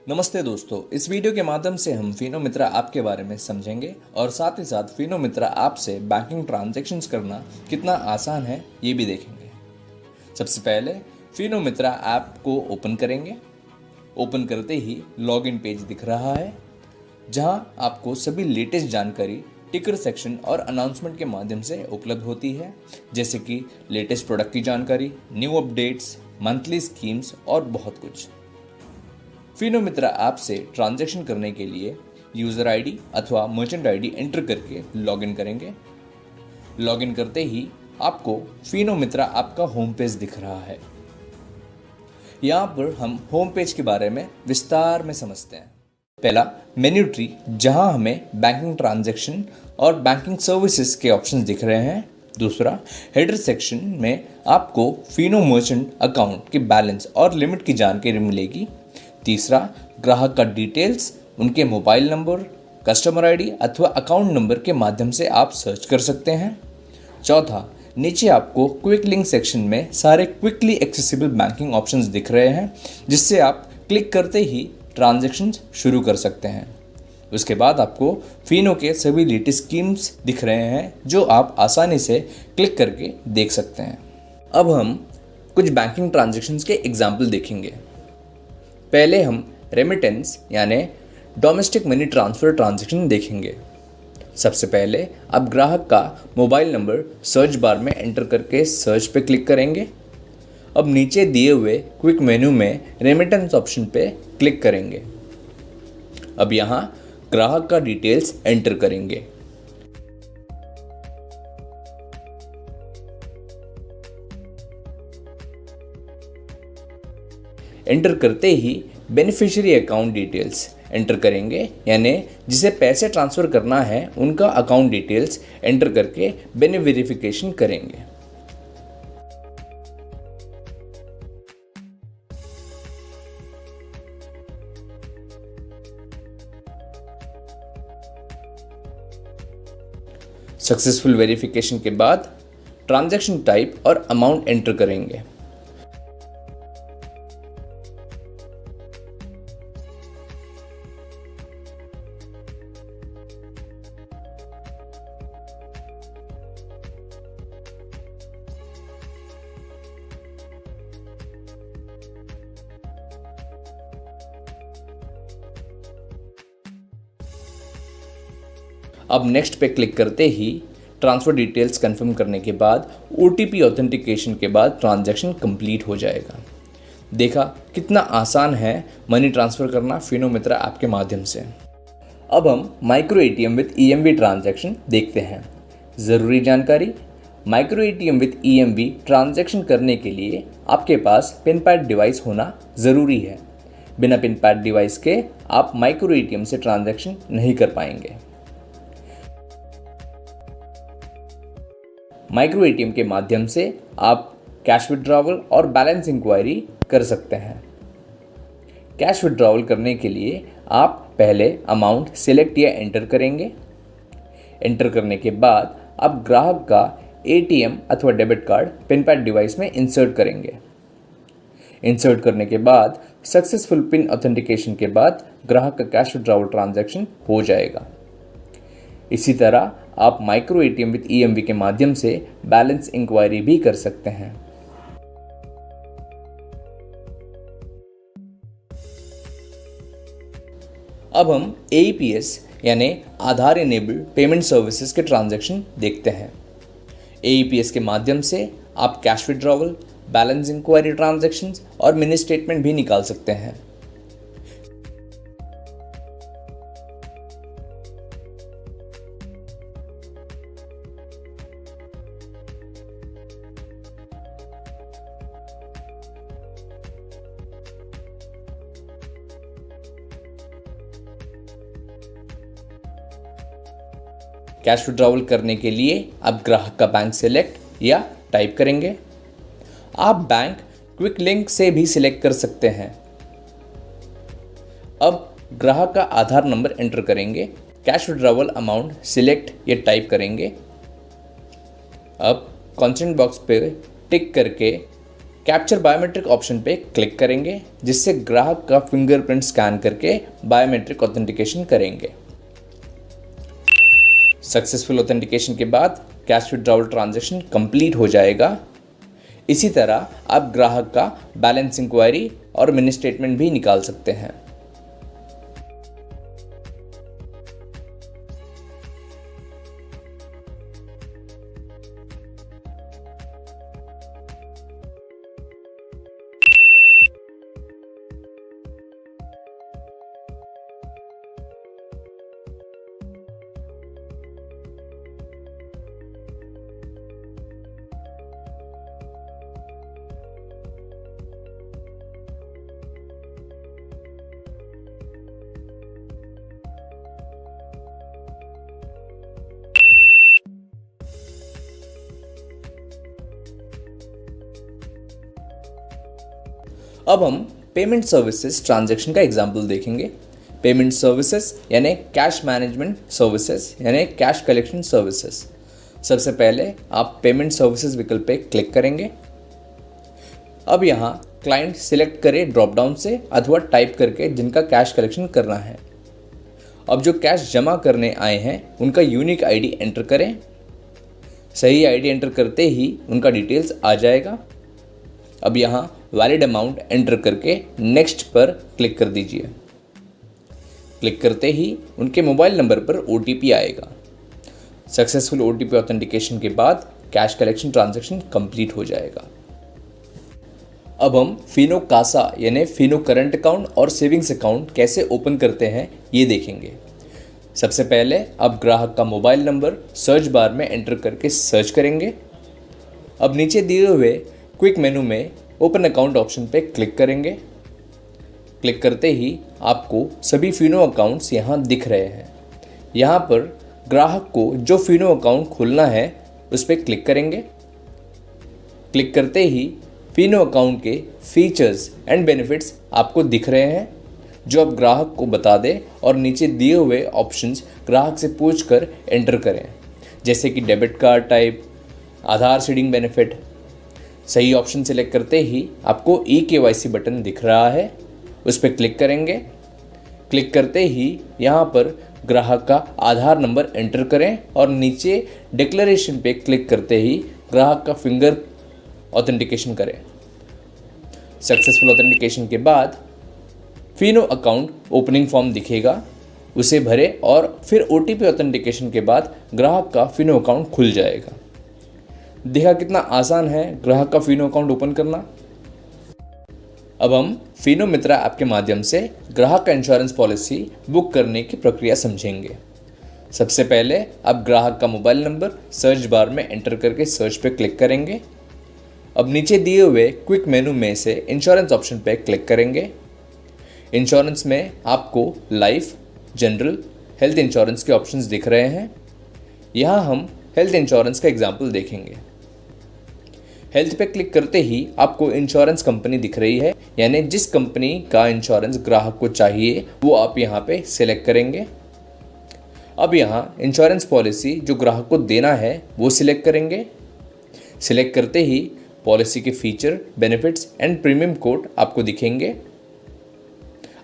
नमस्ते दोस्तों, इस वीडियो के माध्यम से हम फिनोमित्रा ऐप के बारे में समझेंगे और साथ ही साथ फिनोमित्रा ऐप से बैंकिंग ट्रांजैक्शंस करना कितना आसान है ये भी देखेंगे। सबसे पहले फिनोमित्रा ऐप को ओपन करेंगे। ओपन करते ही लॉगिन पेज दिख रहा है, जहां आपको सभी लेटेस्ट जानकारी टिकर सेक्शन और अनाउंसमेंट के माध्यम से उपलब्ध होती है, जैसे कि लेटेस्ट प्रोडक्ट की जानकारी, न्यू अपडेट्स, मंथली स्कीम्स और बहुत कुछ। फिनोमित्रा ऐप से ट्रांजैक्शन करने के लिए यूज़र आईडी अथवा मर्चेंट आईडी एंटर करके लॉगिन करेंगे। लॉगिन करते ही आपको फिनोमित्रा ऐप का होम पेज दिख रहा है। यहाँ पर हम होम पेज के बारे में विस्तार में समझते हैं। पहला, मेन्यू ट्री, जहाँ हमें बैंकिंग ट्रांजैक्शन और बैंकिंग सर्विसेज के ऑप्शंस दिख रहे हैं। दूसरा, हेडर सेक्शन में आपको फिनो मर्चेंट अकाउंट के बैलेंस और लिमिट की जानकारी मिलेगी। तीसरा, ग्राहक का डिटेल्स, उनके मोबाइल नंबर, कस्टमर आईडी अथवा अकाउंट नंबर के माध्यम से आप सर्च कर सकते हैं। चौथा, नीचे आपको क्विक लिंक सेक्शन में सारे क्विकली एक्सेसिबल बैंकिंग ऑप्शंस दिख रहे हैं, जिससे आप क्लिक करते ही ट्रांजैक्शंस शुरू कर सकते हैं। उसके बाद आपको फिनो के सभी लेटेस्ट स्कीम्स दिख रहे हैं, जो आप आसानी से क्लिक करके देख सकते हैं। अब हम कुछ बैंकिंग ट्रांजैक्शंस के एग्जाम्पल देखेंगे। पहले हम रेमिटेंस यानी डोमेस्टिक मनी ट्रांसफ़र ट्रांजैक्शन देखेंगे। सबसे पहले आप ग्राहक का मोबाइल नंबर सर्च बार में एंटर करके सर्च पे क्लिक करेंगे। अब नीचे दिए हुए क्विक मेन्यू में रेमिटेंस ऑप्शन पे क्लिक करेंगे। अब यहाँ ग्राहक का डिटेल्स एंटर करेंगे। एंटर करते ही बेनिफिशियरी अकाउंट डिटेल्स एंटर करेंगे, यानी जिसे पैसे ट्रांसफ़र करना है उनका अकाउंट डिटेल्स एंटर करके वेरिफिकेशन करेंगे। सक्सेसफुल वेरिफिकेशन के बाद ट्रांजैक्शन टाइप और अमाउंट एंटर करेंगे। अब नेक्स्ट पे क्लिक करते ही ट्रांसफ़र डिटेल्स कंफर्म करने के बाद OTP ऑथेंटिकेशन के बाद ट्रांजैक्शन कंप्लीट हो जाएगा। देखा कितना आसान है मनी ट्रांसफ़र करना फिनोमित्रा ऐप के माध्यम से। अब हम micro ATM with EMV transaction देखते हैं। ज़रूरी जानकारी, micro ATM with EMV transaction करने के लिए आपके पास पिन पैड डिवाइस होना ज़रूरी है। बिना पिन पैड डिवाइस के आप माइक्रो ATM से ट्रांजैक्शन नहीं कर पाएंगे। माइक्रो ATM के माध्यम से आप कैश विड्रॉवल और बैलेंस इंक्वायरी कर सकते हैं। कैश विड्रॉवल करने के लिए आप पहले अमाउंट सिलेक्ट या एंटर करेंगे। एंटर करने के बाद आप ग्राहक का ATM अथवा debit card pin pad device में इंसर्ट करेंगे। इंसर्ट करने के बाद सक्सेसफुल पिन ऑथेंटिकेशन के बाद ग्राहक का कैश विड्रॉवल ट्रांजैक्शन हो जाएगा। इसी तरह आप माइक्रो ATM विद EMV के माध्यम से बैलेंस इंक्वायरी भी कर सकते हैं। अब हम AEPS यानी आधार इनेबल्ड पेमेंट सर्विसेज के ट्रांजैक्शन देखते हैं। AEPS के माध्यम से आप cash withdrawal, balance enquiry transactions और मिनी स्टेटमेंट भी निकाल सकते हैं। कैश विड्रॉवल करने के लिए आप ग्राहक का बैंक सिलेक्ट या टाइप करेंगे। आप बैंक क्विक लिंक से भी सिलेक्ट कर सकते हैं। अब ग्राहक का आधार नंबर एंटर करेंगे। कैश विड्रॉवल अमाउंट सिलेक्ट या टाइप करेंगे। अब कंसेंट बॉक्स पे टिक करके कैप्चर बायोमेट्रिक ऑप्शन पे क्लिक करेंगे, जिससे ग्राहक का फिंगरप्रिंट स्कैन करके बायोमेट्रिक ऑथेंटिकेशन करेंगे। सक्सेसफुल ऑथेंटिकेशन के बाद कैश विड्रॉवल ट्रांजैक्शन कंप्लीट हो जाएगा। इसी तरह आप ग्राहक का बैलेंस इंक्वायरी और मिनी स्टेटमेंट भी निकाल सकते हैं। अब हम पेमेंट सर्विसेज ट्रांजैक्शन का एग्जाम्पल देखेंगे। पेमेंट सर्विसेज यानी कैश मैनेजमेंट सर्विसेज यानी कैश कलेक्शन सर्विसेज। सबसे पहले आप पेमेंट सर्विसेज विकल्प पे क्लिक करेंगे। अब यहाँ क्लाइंट सिलेक्ट करें ड्रॉप डाउन से अथवा टाइप करके जिनका कैश कलेक्शन करना है। अब जो कैश जमा करने आए हैं उनका यूनिक आईडी एंटर करें। सही आईडी एंटर करते ही उनका डिटेल्स आ जाएगा। अब यहाँ वैलिड अमाउंट एंटर करके नेक्स्ट पर क्लिक कर दीजिए। क्लिक करते ही उनके मोबाइल नंबर पर OTP आएगा। सक्सेसफुल OTP ऑथेंटिकेशन के बाद कैश कलेक्शन ट्रांजैक्शन कंप्लीट हो जाएगा। अब हम फिनो कासा यानी फिनो करंट अकाउंट और सेविंग्स अकाउंट कैसे ओपन करते हैं ये देखेंगे। सबसे पहले आप ग्राहक का मोबाइल नंबर सर्च बार में एंटर करके सर्च करेंगे। अब नीचे दिए हुए क्विक मेनू में ओपन अकाउंट ऑप्शन पे क्लिक करेंगे। क्लिक करते ही आपको सभी फिनो अकाउंट्स यहाँ दिख रहे हैं। यहाँ पर ग्राहक को जो फिनो अकाउंट खोलना है उस पर क्लिक करेंगे। क्लिक करते ही फिनो अकाउंट के फीचर्स एंड बेनिफिट्स आपको दिख रहे हैं, जो आप ग्राहक को बता दें और नीचे दिए हुए ऑप्शंस ग्राहक से पूछकर एंटर करें, जैसे कि डेबिट कार्ड टाइप, आधार सीडिंग बेनिफिट। सही ऑप्शन सेलेक्ट करते ही आपको eKYC बटन दिख रहा है, उस पर क्लिक करेंगे। क्लिक करते ही यहाँ पर ग्राहक का आधार नंबर एंटर करें और नीचे डिक्लेरेशन पे क्लिक करते ही ग्राहक का फिंगर ऑथेंटिकेशन करें। सक्सेसफुल ऑथेंटिकेशन के बाद फिनो अकाउंट ओपनिंग फॉर्म दिखेगा, उसे भरें और फिर OTP ऑथेंटिकेशन के बाद ग्राहक का फिनो अकाउंट खुल जाएगा। देखा कितना आसान है ग्राहक का फिनो अकाउंट ओपन करना। अब हम फिनो मित्रा ऐप के माध्यम से ग्राहक का इंश्योरेंस पॉलिसी बुक करने की प्रक्रिया समझेंगे। सबसे पहले आप ग्राहक का मोबाइल नंबर सर्च बार में एंटर करके सर्च पे क्लिक करेंगे। अब नीचे दिए हुए क्विक मेनू में से इंश्योरेंस ऑप्शन पे क्लिक करेंगे। इंश्योरेंस में आपको लाइफ, जनरल, हेल्थ इंश्योरेंस के ऑप्शंस दिख रहे हैं। यहाँ हम हेल्थ इंश्योरेंस का एग्जाम्पल देखेंगे। हेल्थ पे क्लिक करते ही आपको इंश्योरेंस कंपनी दिख रही है, यानी जिस कंपनी का इंश्योरेंस ग्राहक को चाहिए वो आप यहाँ पे सिलेक्ट करेंगे। अब यहाँ इंश्योरेंस पॉलिसी जो ग्राहक को देना है वो सिलेक्ट करेंगे। सिलेक्ट करते ही पॉलिसी के feature, benefits and premium code आपको दिखेंगे।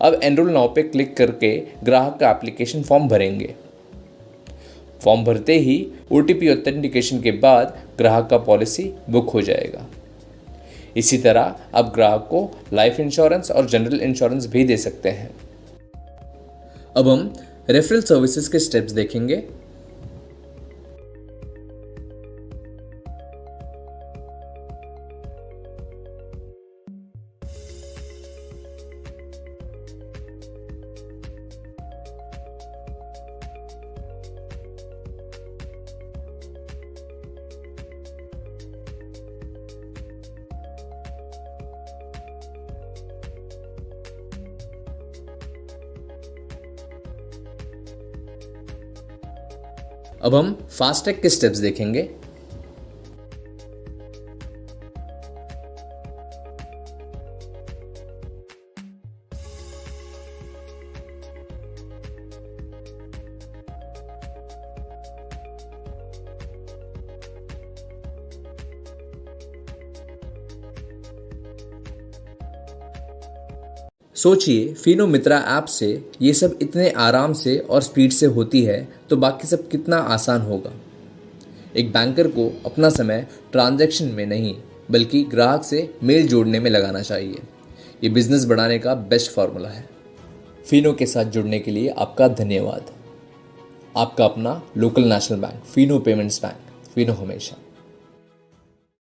अब एनरोल नाउ पे क्लिक करके ग्राहक का एप्लीकेशन फॉर्म भरेंगे। फॉर्म भरते ही OTP ऑथेंटिकेशन के बाद ग्राहक का पॉलिसी बुक हो जाएगा। इसी तरह आप ग्राहक को लाइफ इंश्योरेंस और जनरल इंश्योरेंस भी दे सकते हैं। अब हम रेफरल सर्विसेज के स्टेप्स देखेंगे। अब हम फास्टैग के स्टेप्स देखेंगे। सोचिए, फिनो मित्रा ऐप से ये सब इतने आराम से और स्पीड से होती है तो बाकी सब कितना आसान होगा। एक बैंकर को अपना समय ट्रांजैक्शन में नहीं बल्कि ग्राहक से मेल जोड़ने में लगाना चाहिए। ये बिजनेस बढ़ाने का बेस्ट फार्मूला है। फिनो के साथ जुड़ने के लिए आपका धन्यवाद। आपका अपना local national bank, Fino payments bank, Fino हमेशा।